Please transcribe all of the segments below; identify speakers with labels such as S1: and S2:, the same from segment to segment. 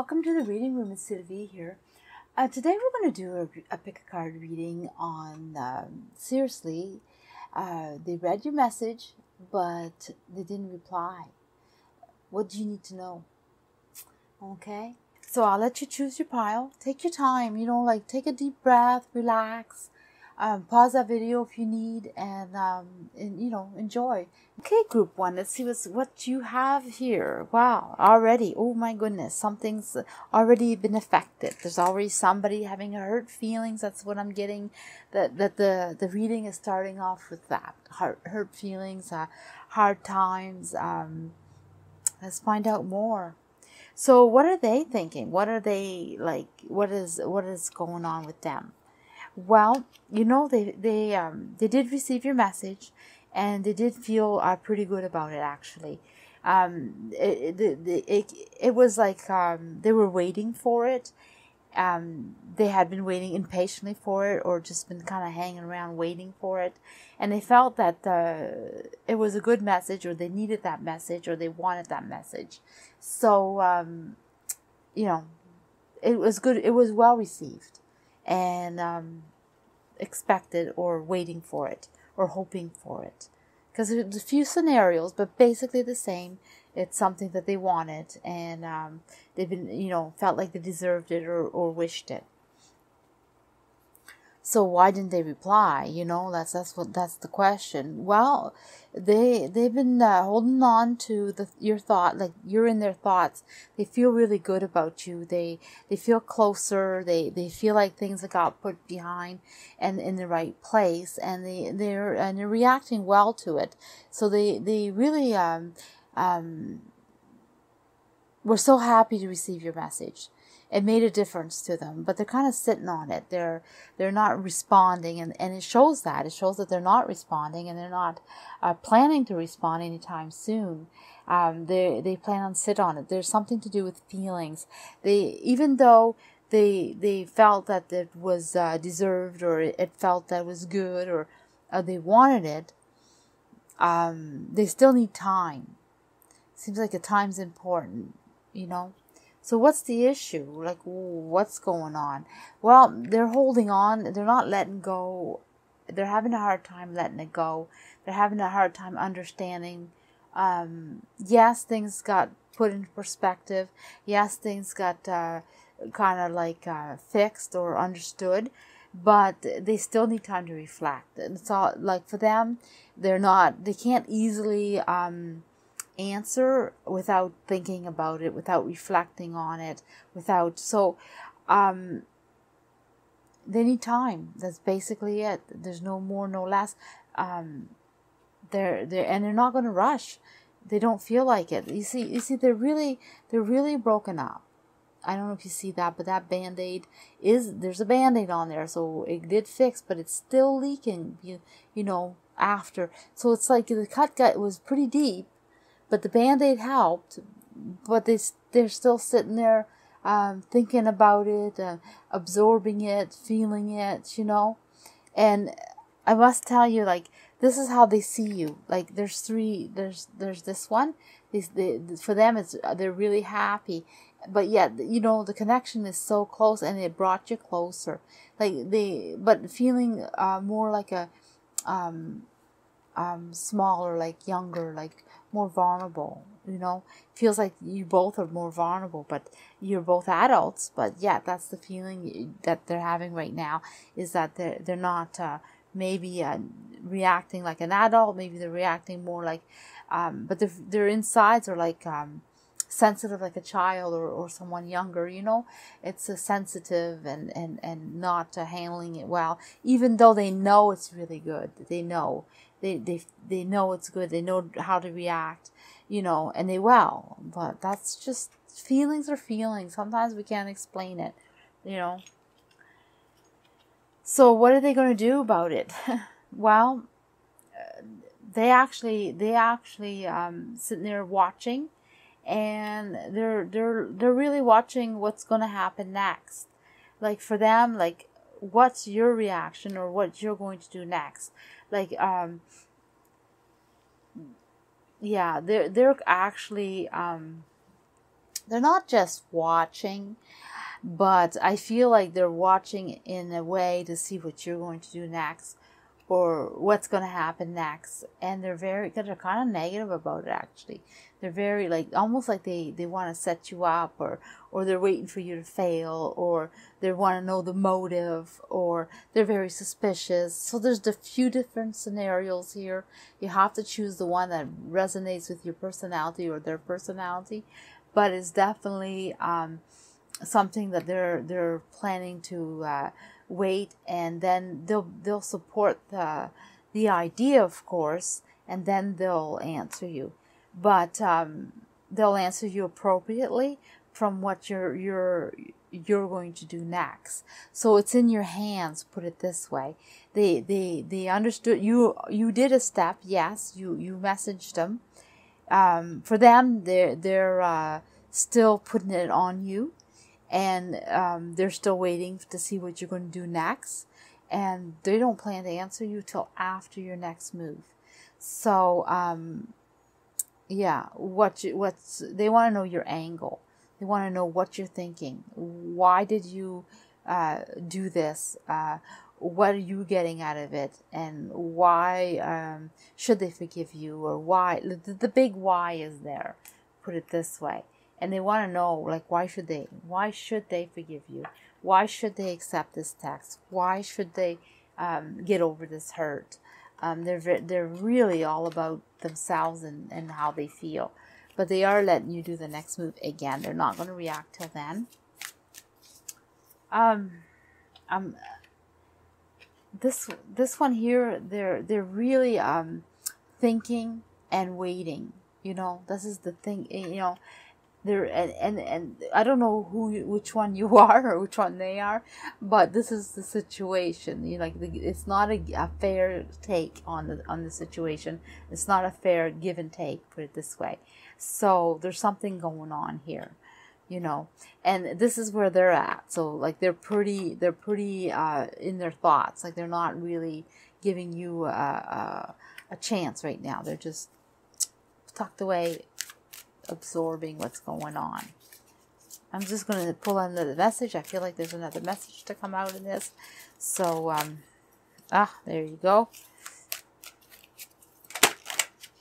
S1: welcome to the reading room. It's Sylvie here. Today we're going to do a pick a card reading on, seriously, they read your message, but they didn't reply. What do you need to know? Okay? So I'll let you choose your pile. Take your time, take a deep breath, relax. Pause that video if you need, and enjoy. Okay, group one, let's see what you have here. Wow, already, oh my goodness, something's already been affected. There's already somebody having hurt feelings. That's what I'm getting, that the reading is starting off with that. Hurt feelings, hard times. Let's find out more. So what are they thinking? What are they like? What is going on with them? Well, they did receive your message, and they did feel pretty good about it, actually. It was like they were waiting for it. They had been waiting impatiently for it, or just been kind of hanging around waiting for it. And they felt that it was a good message, or they needed that message, or they wanted that message. So, it was good. It was well received. And expected, or waiting for it, or hoping for it, because there's a few scenarios, but basically the same. It's something that they wanted, and they've been, felt like they deserved it, or wished it. So why didn't they reply? That's the question. Well, they've been holding on to your thought, like you're in their thoughts. They feel really good about you. They feel closer. They feel like things that got put behind and in the right place, and they're reacting well to it. So they really were so happy to receive your message. It made a difference to them, but they're kind of sitting on it. They're not responding, and it shows that. It shows that they're not responding, and they're not planning to respond anytime soon. They plan on sit on it. There's something to do with feelings. Even though they felt that it was deserved, or it felt that it was good, or they wanted it, they still need time. Seems like the time's important, So what's the issue? Like, what's going on? Well, they're holding on. They're not letting go. They're having a hard time letting it go. They're having a hard time understanding. Yes, things got put into perspective. Yes, things got kind of fixed or understood. But they still need time to reflect. And it's all, like, for them, they can't easily answer without thinking about it, without reflecting on it, they need time. That's basically it. There's no more, no less. They're not going to rush. They don't feel like it. You see, they're really broken up. I don't know if you see that, but that Band-Aid there's a Band-Aid on there, so it did fix, but it's still leaking, after. So it's like the cut was pretty deep, but the Band-Aid helped, but they're still sitting there thinking about it, absorbing it, feeling it, And I must tell you, like, this is how they see you. Like, there's this one. For them, they're really happy. But yet, the connection is so close, and it brought you closer. But feeling more like a smaller, like younger, like more vulnerable, feels like you both are more vulnerable, but you're both adults. But yeah, that's the feeling that they're having right now, is that they're not maybe reacting like an adult. Maybe they're reacting more like but their insides are like sensitive, like a child, or someone younger. It's sensitive and not handling it well, even though they know it's really good. They know they know it's good. They know how to react, and they will. But that's just, feelings are feelings. Sometimes we can't explain it, So what are they going to do about it? Well, they actually sitting there watching, and they're really watching what's going to happen next. Like, for them, like, what's your reaction, or what you're going to do next? Like, yeah, they're actually they're not just watching, but I feel like they're watching in a way to see what you're going to do next, or what's going to happen next. And they're kind of negative about it, actually. They're very, like, almost like they want to set you up, or they're waiting for you to fail, or they want to know the motive, or they're very suspicious. So there's a few different scenarios here. You have to choose the one that resonates with your personality or their personality, but it's definitely something that they're planning to wait, and then they'll support the idea, of course, and then they'll answer you. But they'll answer you appropriately from what you're going to do next. So it's in your hands, put it this way. They understood you did a step, yes, you messaged them. For them, they're still putting it on you, and they're still waiting to see what you're going to do next, and they don't plan to answer you till after your next move. So yeah, they want to know your angle. They want to know what you're thinking. Why did you do this? What are you getting out of it? And why should they forgive you? Or why? The big why is there, put it this way. And they want to know, like, why should they forgive you? Why should they accept this text? Why should they get over this hurt? They're really all about themselves and how they feel. But they are letting you do the next move again. They're not going to react till then. This one here, they're really thinking and waiting. You know, this is the thing. You know, they're and I don't know which one you are or which one they are, but this is the situation. You know, like it's not a fair take on the situation. It's not a fair give and take, put it this way. So there's something going on here, you know, and this is where they're at. So like they're pretty in their thoughts. Like they're not really giving you a chance right now. They're just tucked away, absorbing what's going on. I'm just going to pull another message. I feel like there's another message to come out in this. So, there you go.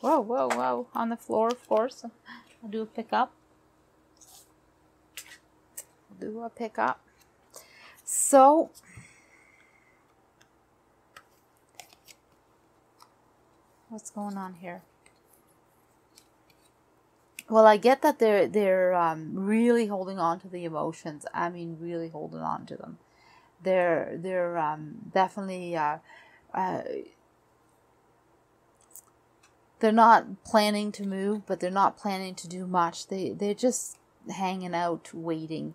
S1: Whoa. On the floor, of course. I'll do a pickup. So, what's going on here? Well, I get that they're really holding on to the emotions. I mean, really holding on to them. They're definitely they're not planning to move, but they're not planning to do much. They're just hanging out, waiting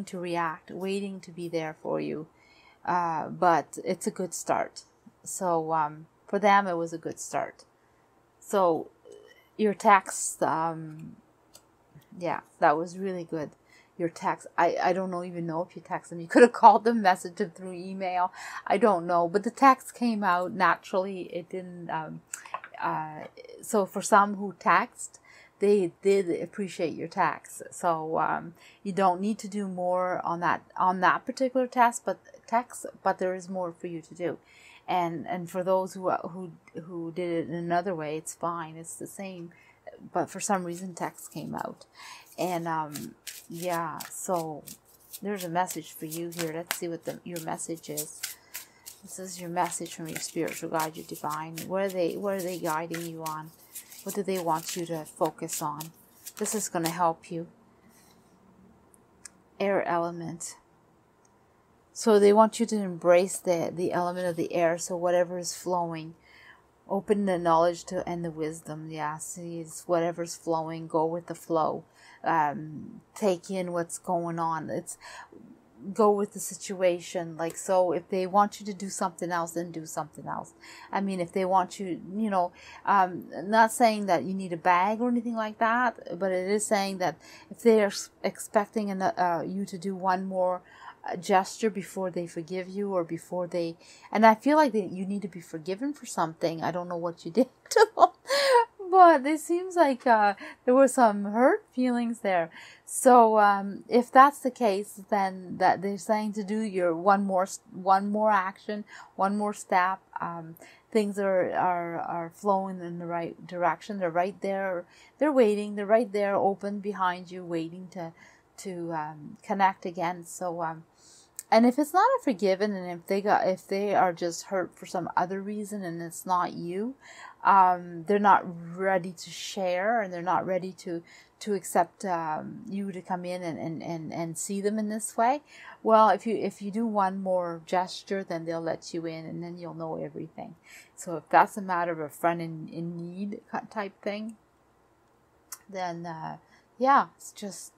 S1: to react, waiting to be there for you. But it's a good start. So for them, it was a good start. So your text, yeah, that was really good. Your text, I don't even know if you texted them. You could have called them, messaged them through email. I don't know, but the text came out naturally. It didn't. So for some who text, they did appreciate your text. So you don't need to do more on that particular text, but there is more for you to do. And for those who did it in another way, it's fine. It's the same, but for some reason text came out. And yeah, so there's a message for you here. Let's see what your message is. This is your message from your spiritual guide, your divine. What are they guiding you on? What do they want you to focus on? This is going to help you. Air element. So they want you to embrace the element of the air. So whatever is flowing, open the knowledge to and the wisdom. Yeah, see, it's whatever's flowing. Go with the flow. Take in what's going on. Go with the situation. Like, so if they want you to do something else, then do something else. I mean, if they want you, not saying that you need a bag or anything like that, but it is saying that if they are expecting you to do one more gesture before they forgive you, or before and I feel like you need to be forgiven for something. I don't know what you did to them, but it seems like there were some hurt feelings there. So if that's the case, then that they're saying to do your one more action, one more step. Things are flowing in the right direction. They're right there. They're waiting. They're right there, open behind you, waiting to connect again. So and if it's not a forgiven, and if they are just hurt for some other reason, and it's not you, they're not ready to share, and they're not ready to accept you to come in and see them in this way. Well, if you do one more gesture, then they'll let you in, and then you'll know everything. So if that's a matter of a friend in need type thing, then yeah, it's just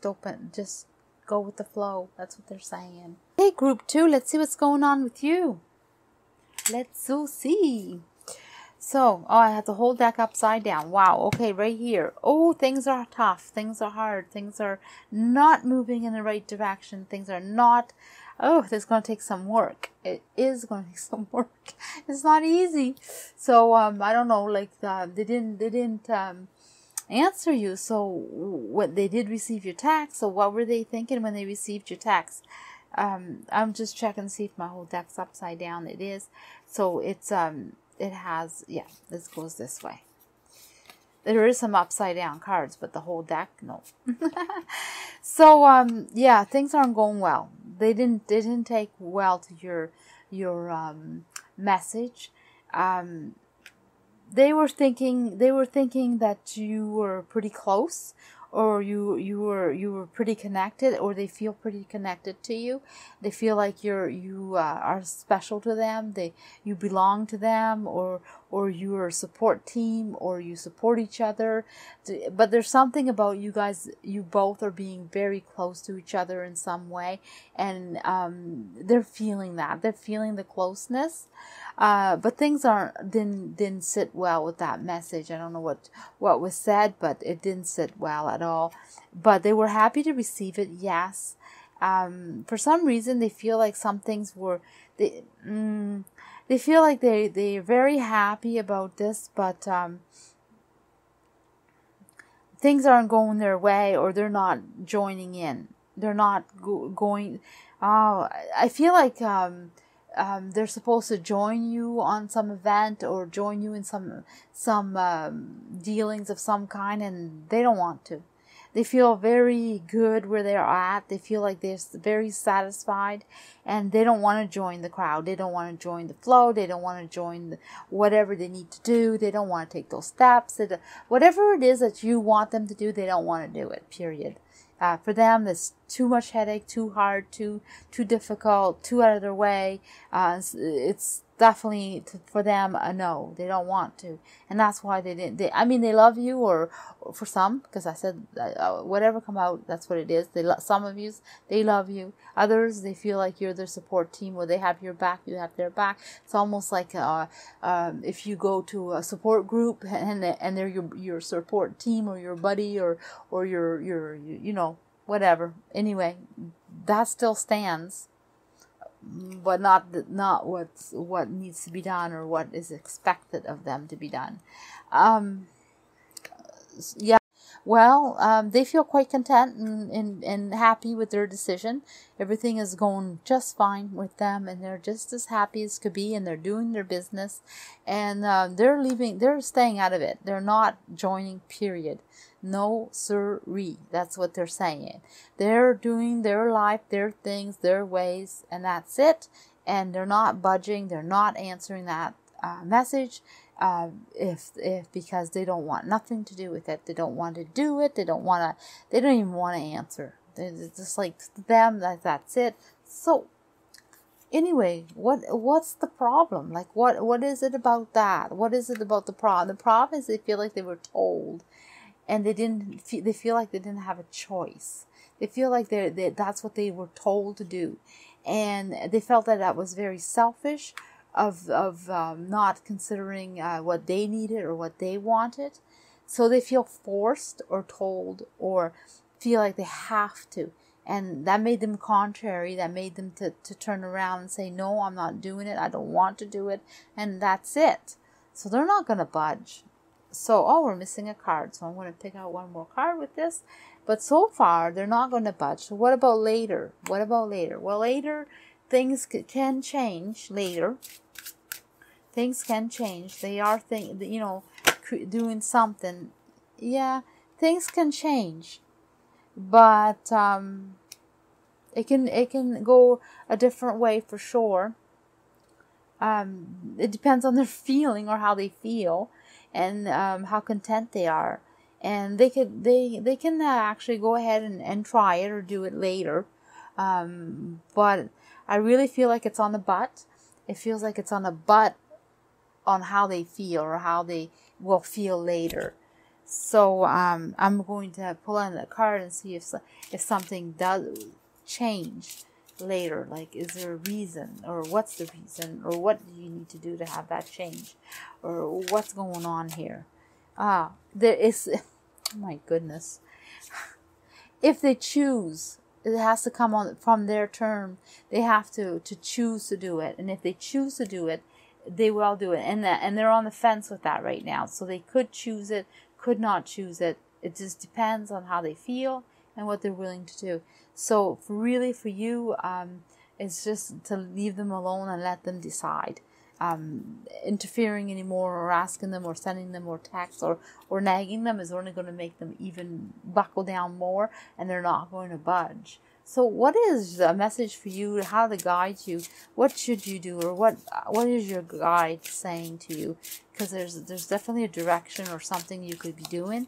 S1: open, just go with the flow. That's what they're saying. Hey, group 2, let's see what's going on with you. Let's see. So, I had the whole deck upside down. Wow. Okay, right here. Oh, things are tough. Things are hard. Things are not moving in the right direction. Things are not... Oh, this is going to take some work. It is going to take some work. It's not easy. So, I don't know, like, they didn't answer you. So, what they did receive your text. So, what were they thinking when they received your text? I'm just checking to see if my whole deck's upside down. It is. So, it's... it has, yeah, this goes this way. There is some upside down cards, but the whole deck, no. So, yeah, things aren't going well. They didn't take well to your message. They were thinking that you were pretty close, or you were pretty connected, or they feel pretty connected to you. They feel like you are special to them. You belong to them, or you're a support team, or you support each other. But there's something about you guys. You both are being very close to each other in some way, and they're feeling that. They're feeling the closeness. But things didn't sit well with that message. I don't know what was said, but it didn't sit well at all. But they were happy to receive it, yes. For some reason, they feel like some things were... They feel like they're very happy about this, but things aren't going their way, or they're not joining in. They're not going... I feel like... they're supposed to join you on some event, or join you in some dealings of some kind, and they don't want to. They feel very good where they're at. They feel like they're very satisfied, and they don't want to join the crowd. They don't want to join the flow. They don't want to join whatever they need to do. They don't want to take those steps. Whatever it is that you want them to do, they don't want to do it, period. For them, it's too much headache, too hard, too difficult, too out of their way. It's definitely for them a no. They don't want to, and that's why they didn't. They love you, or for some, because I said whatever come out, that's what it is. Some of you, they love you. Others, they feel like you're their support team, or they have your back, you have their back. It's almost like if you go to a support group and they're your support team, or your buddy, or your whatever. Anyway, that still stands, but not what needs to be done, or what is expected of them to be done. Yeah. Well, they feel quite content and happy with their decision. Everything is going just fine with them, and they're just as happy as could be, and they're doing their business, and they're staying out of it. They're not joining, period. No siree. That's what they're saying. They're doing their life, their things, their ways, and that's it. And they're not budging. They're not answering that message. Because they don't want nothing to do with it. They don't want to do it. They don't even want to answer. It's just like them, that's it. So anyway, what's the problem? Like, what is it about that? What is it about the problem? The problem is they feel like they were told, and they feel like they didn't have a choice. They feel like that's what they were told to do, and they felt that was very selfish of not considering what they needed or what they wanted. So they feel forced or told, or feel like they have to, and that made them contrary. That made them to turn around and say, no, I'm not doing it. I don't want to do it, and that's it. So they're not going to budge. So, oh, we're missing a card. So I'm going to pick out one more card with this. But so far, they're not going to budge. So what about later? What about later? Well, later, things can change later. Things can change. They are, doing something. Yeah, things can change. But it can go a different way for sure. It depends on their feeling or how they feel, and how content they are. And they can actually go ahead and try it or do it later. But I really feel like it's on the butt. It feels like it's on the butt on how they feel or how they will feel later. So I'm going to pull on the card and see if something does change later. Like, is there a reason, or what's the reason, or what do you need to do to have that change, or what's going on here? There is, oh my goodness. If they choose, it has to come on from their term. They have to choose to do it, and if they choose to do it, they will do it. And they're on the fence with that right now. So they could choose it, could not choose it. It just depends on how they feel and what they're willing to do. So really for you, it's just to leave them alone and let them decide. Interfering anymore, or asking them, or sending them more texts, or nagging them is only going to make them even buckle down more, and they're not going to budge. So what is a message for you? How to guide you? What should you do? Or what is your guide saying to you? Because there's definitely a direction or something you could be doing,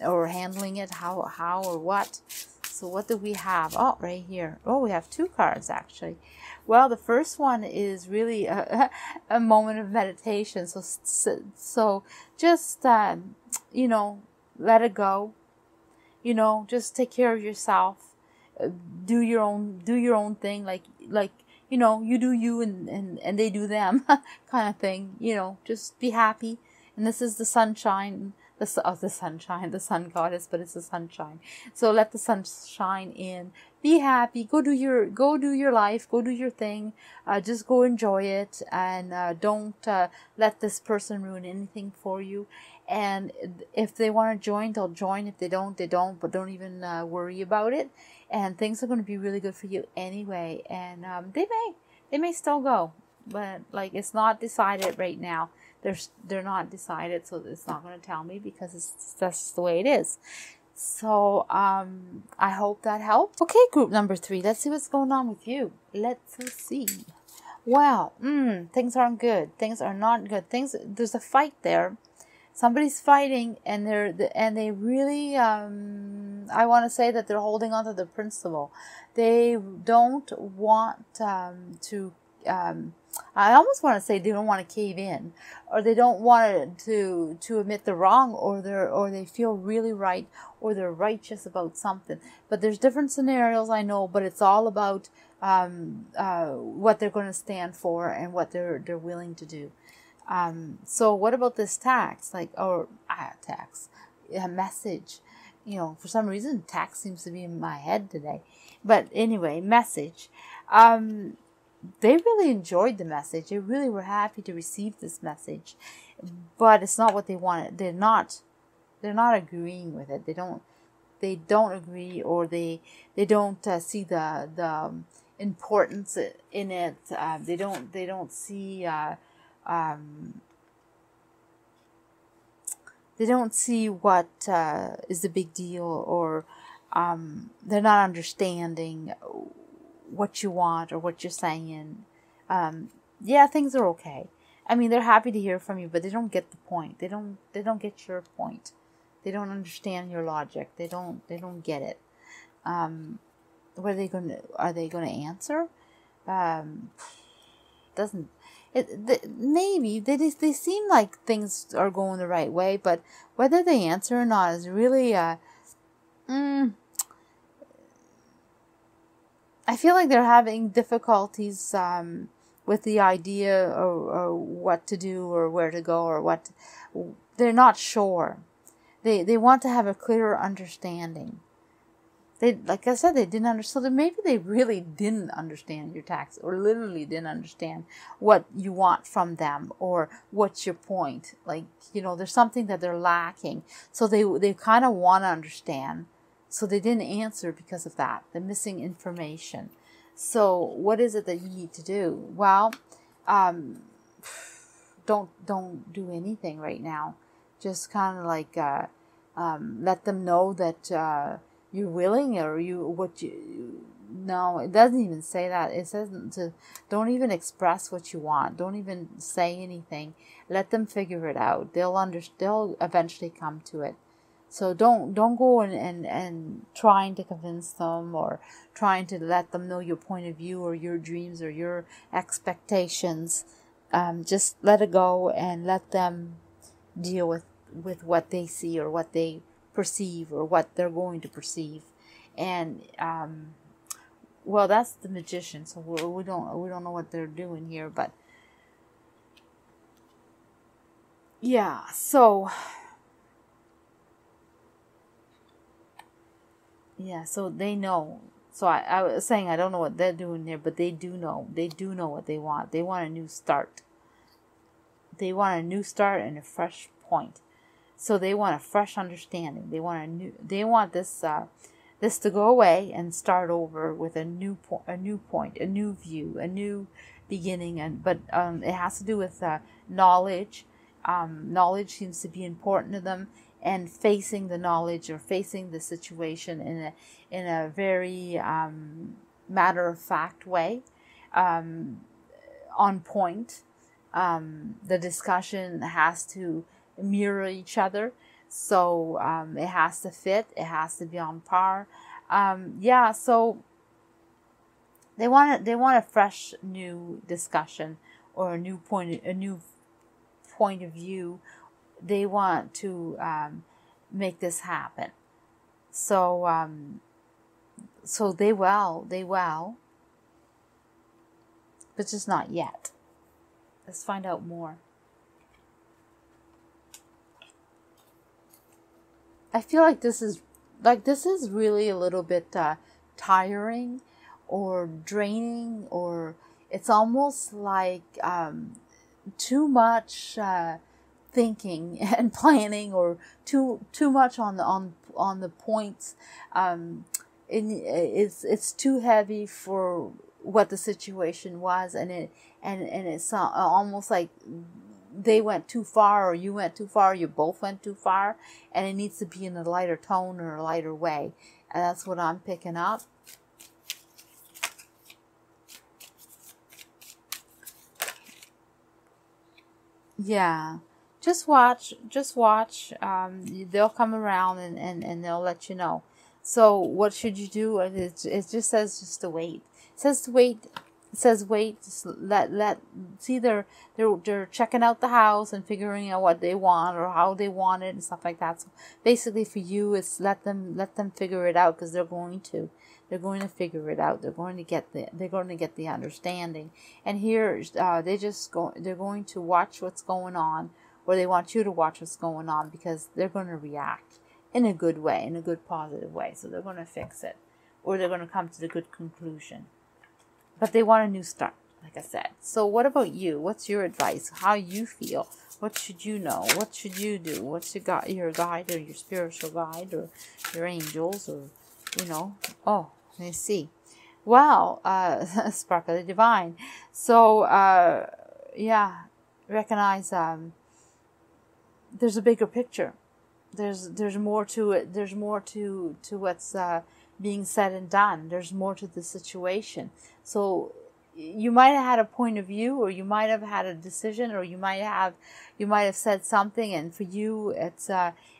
S1: or handling it, how or what. So what do we have? Oh, right here. Oh, we have two cards actually. Well, the first one is really a moment of meditation. So just let it go. Just take care of yourself. Do your own thing, like you do you and they do them kind of thing. Just be happy. And this is the sunshine, the sun goddess, but it's the sunshine. So let the sun shine in. Be happy. Go do your life. Go do your thing. Just go enjoy it, and don't let this person ruin anything for you. And if they want to join, they'll join. If they don't, they don't. But don't even worry about it. And things are going to be really good for you anyway. And they may still go, but like it's not decided right now. They're not decided, so it's not going to tell me because that's the way it is. So I hope that helped. Okay, group number 3. Let's see what's going on with you. Let's see. Well, things aren't good. Things are not good. There's a fight there. Somebody's fighting, and they really, I want to say that they're holding on to the principle. They don't want to, I almost want to say they don't want to cave in, or they don't want to admit they're wrong, or they feel really right, or they're righteous about something. But there's different scenarios, I know, but it's all about what they're going to stand for and what they're willing to do. So what about this tax? A message. For some reason, tax seems to be in my head today. But anyway, message. They really enjoyed the message. They really were happy to receive this message. But it's not what they wanted. They're not agreeing with it. They don't agree, or they don't see the importance in it. They don't see they don't see what is the big deal, or they're not understanding what you want or what you're saying. Yeah, things are okay. I mean, they're happy to hear from you, but they don't get the point. They don't get your point. They don't understand your logic. They don't get it. Are they going to answer? Maybe they seem like things are going the right way, but whether they answer or not is really I feel like they're having difficulties with the idea or what to do or where to go or what. They're not sure. They want to have a clearer understanding. They, like I said, they didn't understand. So maybe they really didn't understand your text, or literally didn't understand what you want from them, or what's your point. Like, you know, there's something that they're lacking. So they kind of want to understand. So they didn't answer because of that, the missing information. So what is it that you need to do? Well, don't do anything right now. Just kind of like let them know that you're willing, or no, it doesn't even say that. It says to don't even express what you want. Don't even say anything. Let them figure it out. They'll eventually come to it. So don't go and trying to convince them, or trying to let them know your point of view, or your dreams, or your expectations. Just let it go and let them deal with what they see, or what they perceive, or what they're going to perceive. And well, that's the Magician, so we don't know what they're doing here, but yeah. So yeah, so they know. So I was saying I don't know what they're doing there, but they do know. They do know what they want. They want a new start. They want a new start and a fresh point. So they want a fresh understanding. They want this to go away and start over with a new point, a new view, a new beginning. But it has to do with knowledge. Knowledge seems to be important to them, and facing the knowledge, or facing the situation in a very matter of fact way, on point. The discussion has to mirror each other, so it has to fit, it has to be on par. So they want a fresh new discussion, or a new point of view. They want to make this happen. So so they will, but just not yet. Let's find out more. I feel like this is really a little bit tiring, or draining, or it's almost like too much thinking and planning, or too much on the points. It's too heavy for what the situation was, and it's almost like they went too far, or you went too far, or you both went too far, and it needs to be in a lighter tone, or a lighter way. And that's what I'm picking up. Yeah, just watch. They'll come around, and they'll let you know. So what should you do? It just says just to wait. It says to wait. It says wait. Just see, they're checking out the house and figuring out what they want, or how they want it, and stuff like that. So basically, for you, it's let them figure it out, because they're going to figure it out. They're going to get the understanding. And here, they're going to watch what's going on, or they want you to watch what's going on, because they're going to react in a good way, in a good positive way. So they're going to fix it, or they're going to come to the good conclusion. But they want a new start, like I said. So what about you? What's your advice? How you feel? What should you know? What should you do? What's your guide, or your spiritual guide, or your angels, or, oh, let me see. Well, Spark of the Divine. So, recognize there's a bigger picture. There's more to it. There's more to what's being said and done. There's more to the situation. So you might have had a point of view, or you might have had a decision, or you might have said something, and for you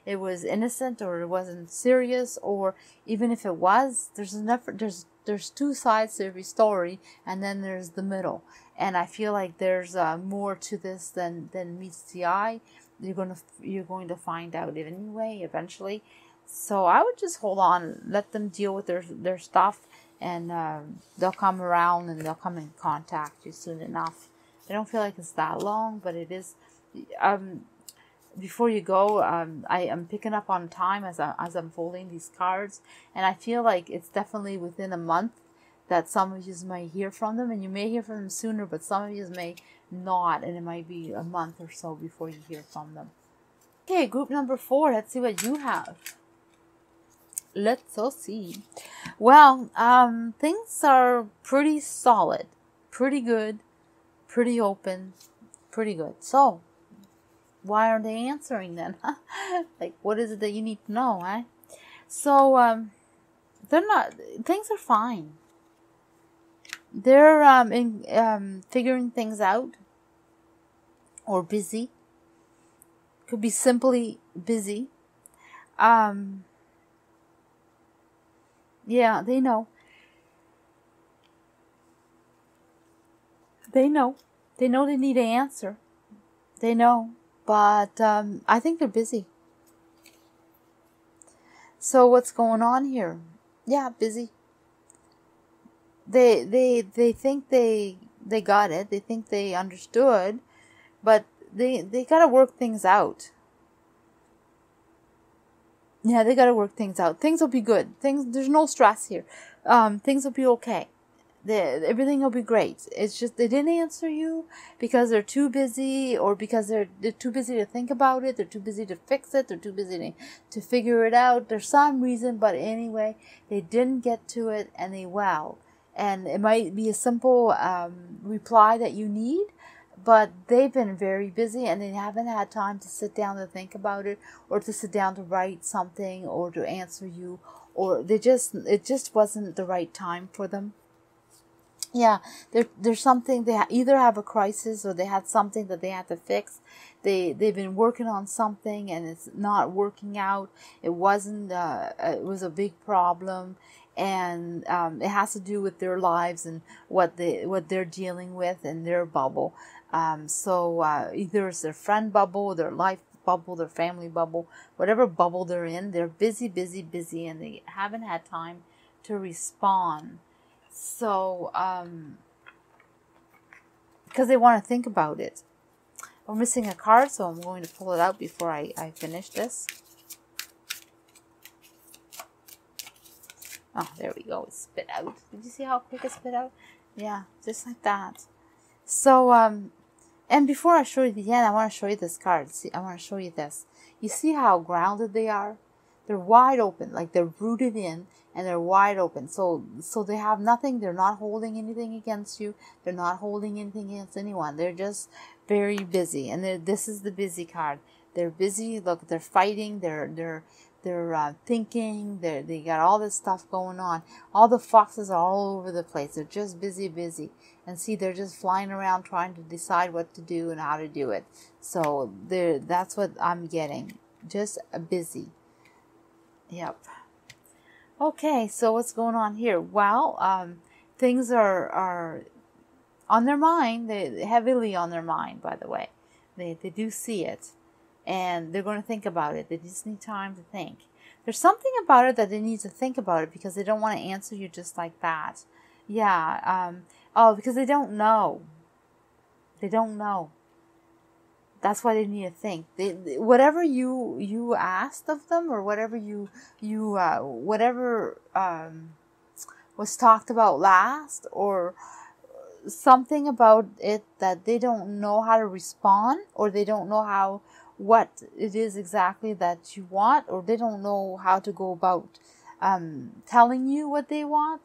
S1: it was innocent, or it wasn't serious, or even if it was, there's two sides to every story, and then there's the middle. And I feel like there's more to this than meets the eye. You're going to find out anyway, eventually. So I would just hold on, let them deal with their stuff, and they'll come around, and they'll come and contact you soon enough. I don't feel like it's that long, but it is. before you go, I am picking up on time as I'm folding these cards, and I feel like it's definitely within a month that some of you may hear from them, and you may hear from them sooner, but some of you may not, and it might be a month or so before you hear from them. Okay, group number 4. Let's see what you have. Let's all see. Well, things are pretty solid, pretty good, pretty open, pretty good. So, why aren't they answering then? Like, what is it that you need to know, eh? So, they're not, things are fine. They're figuring things out, or busy. Could be simply busy. Yeah, they know. They know. They know they need an answer. They know. But I think they're busy. So what's going on here? Yeah, busy. They think they got it. They think they understood, but they gotta work things out. Yeah, they gotta work things out. Things will be good. There's no stress here. Things will be okay. Everything will be great. It's just they didn't answer you because they're too busy, or because they're too busy to think about it. They're too busy to fix it. They're too busy to figure it out. There's some reason, but anyway, they didn't get to it, and they will. And it might be a simple reply that you need, but they've been very busy, and they haven't had time to sit down to think about it, or to sit down to write something, or to answer you, or it just wasn't the right time for them. Yeah, there's something, they either have a crisis, or they had something that they had to fix. They've been working on something, and it's not working out. It wasn't. It was a big problem, and it has to do with their lives and what they're dealing with in their bubble. So either it's their friend bubble, their life bubble, their family bubble, whatever bubble they're in. They're busy, and they haven't had time to respond. So, because they want to think about it. We're missing a card, so I'm going to pull it out before I finish this. Oh, there we go. It spit out. Did you see how quick it spit out? Yeah, just like that. So, and before I show you the end, I want to show you this card. See, I want to show you this. You see how grounded they are? They're wide open, like they're rooted in, and they're wide open. So they have nothing. They're not holding anything against you. They're not holding anything against anyone. They're just very busy. And this is the busy card. They're busy. Look, they're fighting. They're thinking. They got all this stuff going on. All the foxes are all over the place. They're just busy. And see, they're just flying around trying to decide what to do and how to do it. So that's what I'm getting. Just busy. Yep. Okay, so what's going on here? Well, things are on their mind. They're heavily on their mind, by the way. They do see it, and they're going to think about it. They just need time to think. There's something about it that they need to think about it, because they don't want to answer you just like that. Yeah. Because they don't know. They don't know. That's why they need to think. Whatever you asked of them, or whatever whatever was talked about last, or something about it that they don't know how to respond, or they don't know what it is exactly that you want, or they don't know how to go about telling you what they want.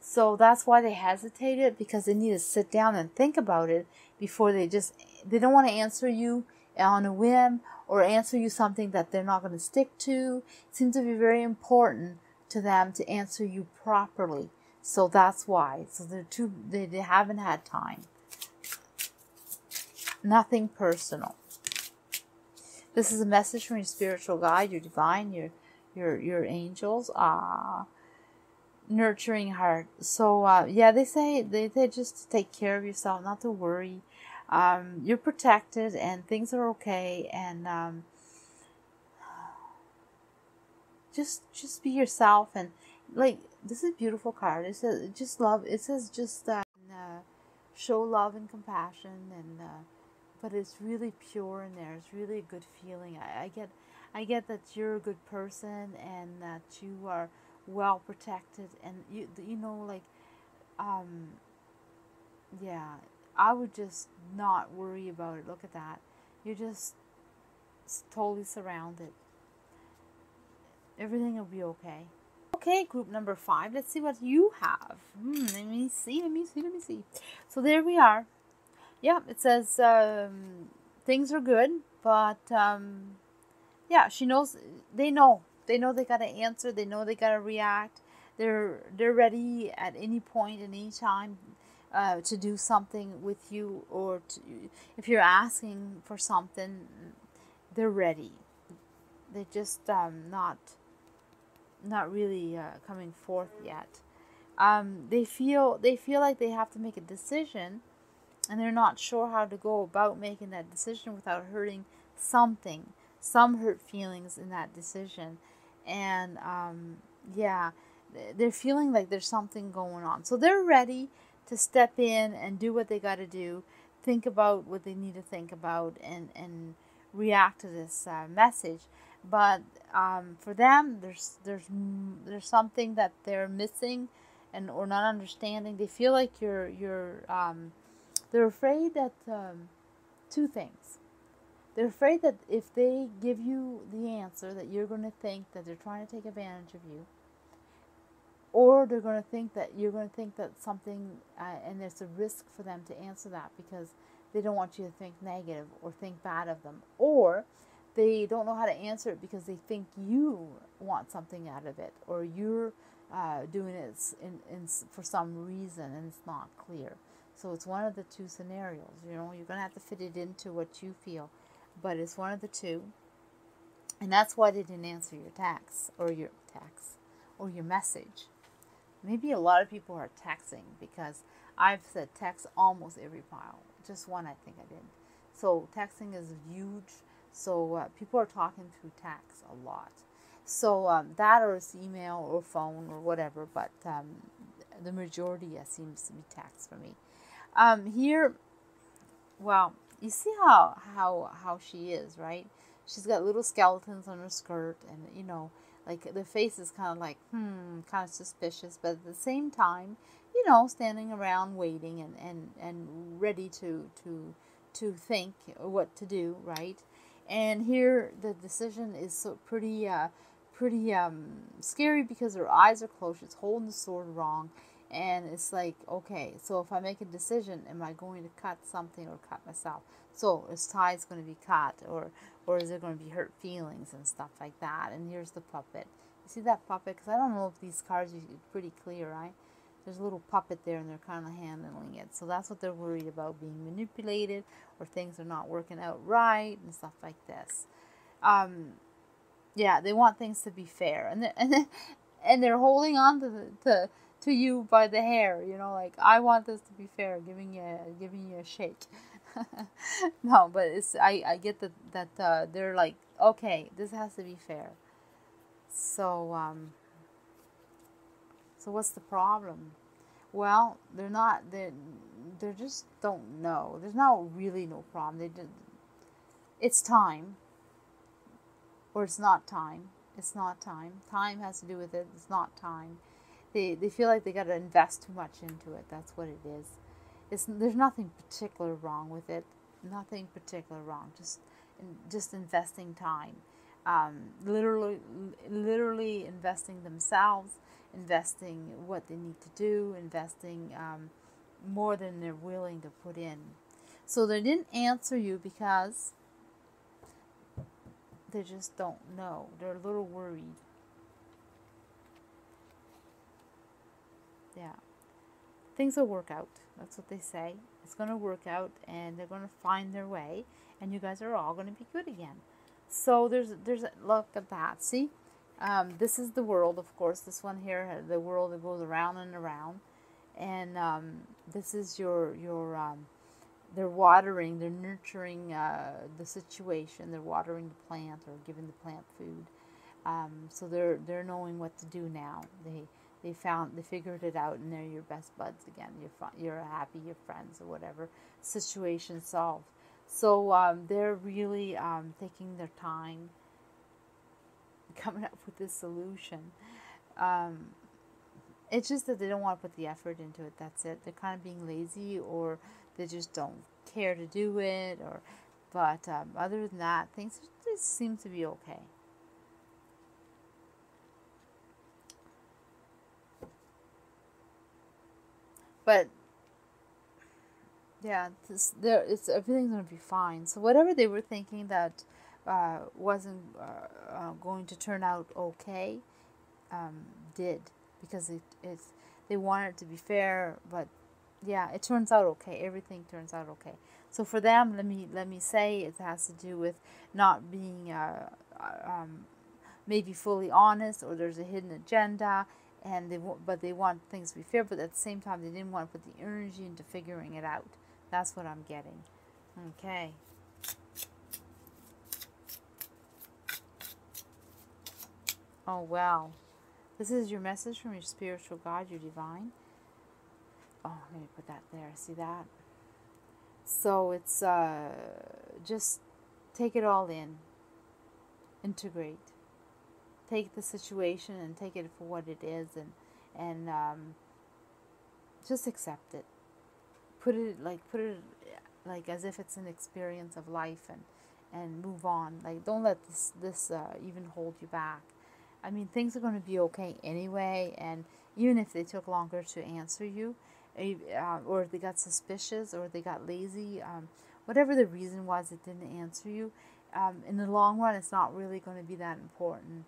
S1: So that's why they hesitated, because they need to sit down and think about it before they don't want to answer you on a whim, or answer you something that they're not going to stick to. It seems to be very important to them to answer you properly. So that's why. So they haven't had time. Nothing personal. This is a message from your spiritual guide, your divine, your angels. Nurturing heart. So they say they just take care of yourself, not to worry. You're protected, and things are okay, and just be yourself. And like, this is a beautiful card. It says just love. It says just show love and compassion, and but it's really pure in there. It's really a good feeling. I get that you're a good person and that you are well protected, and you know, like, yeah, I would just not worry about it. Look at that. You're just totally surrounded. Everything will be okay. Okay, group number 5. Let's see what you have. Let me see. So there we are. Yeah, it says things are good, but yeah, she knows. They know. They know they gotta answer. They know they gotta react. They're ready at any point, at any time, to do something with you, or if you're asking for something, they're ready. They're just not really coming forth yet. They feel like they have to make a decision, and they're not sure how to go about making that decision without hurting something, some hurt feelings in that decision. And yeah, they're feeling like there's something going on. So they're ready to step in and do what they got to do, think about what they need to think about, and react to this message. But for them, there's something that they're missing, and or not understanding. They feel like they're afraid that two things. They're afraid that if they give you the answer, that you're going to think that they're trying to take advantage of you, or they're going to think that you're going to think that something, and there's a risk for them to answer that because they don't want you to think negative or think bad of them, or they don't know how to answer it because they think you want something out of it, or you're doing it for some reason and it's not clear. So it's one of the two scenarios. You know, you're going to have to fit it into what you feel, but it's one of the two. And that's why they didn't answer your text or your message. Maybe a lot of people are texting, because I've said text almost every pile. Just one I think I did. So texting is huge. So people are talking through text a lot. So that, or it's email or phone or whatever, but the majority seems to be text for me. Here, well, you see how she is, right? She's got little skeletons on her skirt, and you know, like the face is kind of like kind of suspicious, but at the same time, you know, standing around waiting and ready to think what to do, right? And here the decision is so pretty scary, because her eyes are closed. She's holding the sword wrong. And it's like, okay, so if I make a decision, am I going to cut something or cut myself? So is ties going to be cut, or is there going to be hurt feelings and stuff like that? And here's the puppet. You see that puppet? Because I don't know if these cards are pretty clear, right? There's a little puppet there, and they're kind of handling it. So that's what they're worried about, being manipulated, or things are not working out right and stuff like this. Yeah, they want things to be fair, and they're holding on to you by the hair, you know, like, I want this to be fair, giving you a shake. No, but I get that they're like, okay, this has to be fair. So so what's the problem? Well, they just don't know. There's not really no problem. It's time, or it's not time. It's not time. Time has to do with it. It's not time. They feel like they got to invest too much into it. That's what it is. There's nothing particular wrong with it. Nothing particular wrong. Just investing time. Literally investing themselves, investing what they need to do, investing more than they're willing to put in. So they didn't answer you because they just don't know. They're a little worried. Yeah. Things will work out. That's what they say. It's going to work out, and they're going to find their way, and you guys are all going to be good again. So there's a look at that. See? This is the world, of course. This one here, the world that goes around and around. And this is your they're watering, they're nurturing the situation. They're watering the plant, or giving the plant food. So they're knowing what to do now. They figured it out, and they're your best buds again. You're happy, you're friends, or whatever. Situation solved. So they're really taking their time coming up with this solution. Um, it's just that they don't want to put the effort into it. That's it. They're kind of being lazy, or they just don't care to do it. But other than that, things just seem to be okay. But yeah, it's everything's gonna be fine. So whatever they were thinking that wasn't going to turn out okay, did, because they wanted it to be fair. But yeah, it turns out okay. Everything turns out okay. So for them, let me say it has to do with not being maybe fully honest, or there's a hidden agenda, and but they want things to be fair, but at the same time they didn't want to put the energy into figuring it out. That's what I'm getting. Okay. Oh, wow. This is your message from your spiritual guide, your divine. Oh, let me put that there. See that? So it's just take it all in. Integrate. Take the situation and take it for what it is, and just accept it. Put it like as if it's an experience of life, and move on. Like, don't let this even hold you back. I mean, things are going to be okay anyway, and even if they took longer to answer you, or they got suspicious, or they got lazy, whatever the reason was it didn't answer you, in the long run, it's not really going to be that important.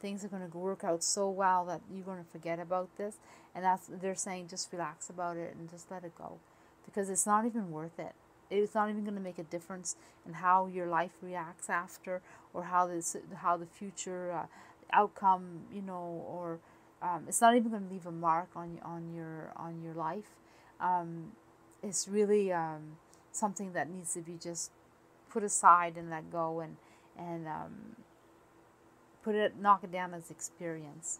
S1: Things are going to work out so well that you're going to forget about this, and they're saying just relax about it and just let it go, because it's not even worth it. It's not even going to make a difference in how your life reacts after, or how the future outcome, or it's not even going to leave a mark on your life. It's really something that needs to be just put aside and let go, and knock it down as experience.